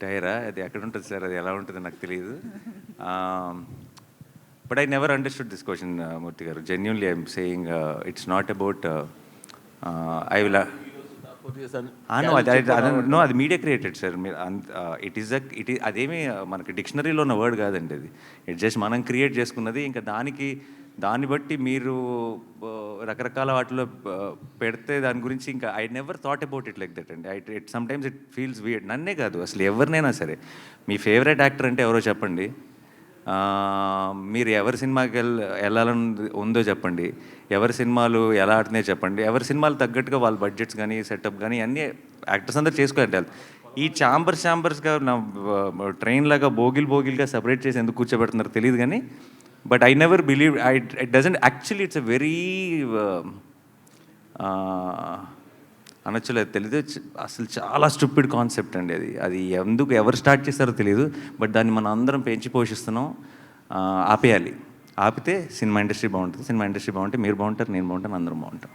టైరా అది ఎక్కడ ఉంటుంది సార్, అది ఎలా ఉంటుందో నాకు తెలియదు. But I never understood this question Murthy గారు. Genuinely I'm saying it's not about I will know, అది మీడియా క్రియేటెడ్ సార్. మీరు ఇట్ ఈస్ అదేమి మనకి డిక్షనరీలో ఉన్న వర్డ్ కాదండి అది. ఇట్ జస్ట్ మనం క్రియేట్ చేసుకున్నది. ఇంకా దాన్ని బట్టి మీరు రకరకాల వాటిలో పెడితే దాని గురించి ఇంకా I never thought about it like that అండి. It sometimes it feels weird. నన్నే కాదు, అసలు ఎవరినైనా సరే, మీ ఫేవరెట్ యాక్టర్ అంటే ఎవరో చెప్పండి, మీరు ఎవరి సినిమాకి వెళ్ళాలని ఉందో చెప్పండి, ఎవరి సినిమాలు ఎలా ఆడుతున్నాయో చెప్పండి, ఎవరి సినిమాలు తగ్గట్టుగా వాళ్ళ బడ్జెట్స్ కానీ సెటప్ కానీ అన్నీ యాక్టర్స్ అందరూ చేసుకోవాలి. ఈ ఛాంబర్స్గా నా ట్రైన్ లాగా బోగిల్గా సపరేట్ చేసి ఎందుకు కూర్చోబెడుతున్నారు తెలియదు కానీ, but I never believe it doesn't actually it's a very అనొచ్చులేదు తెలీదు, అసలు చాలా స్టూపిడ్ కాన్సెప్ట్ అండి అది ఎందుకు ఎవరు స్టార్ట్ చేస్తారో తెలియదు. బట్ దాన్ని మనం అందరం పెంచి పోషిస్తున్నాం. ఆపేయాలి. ఆపితే సినిమా ఇండస్ట్రీ బాగుంటుంది. సినిమా ఇండస్ట్రీ బాగుంటే మీరు బాగుంటారు, నేను బాగుంటాను, అందరం బాగుంటాం.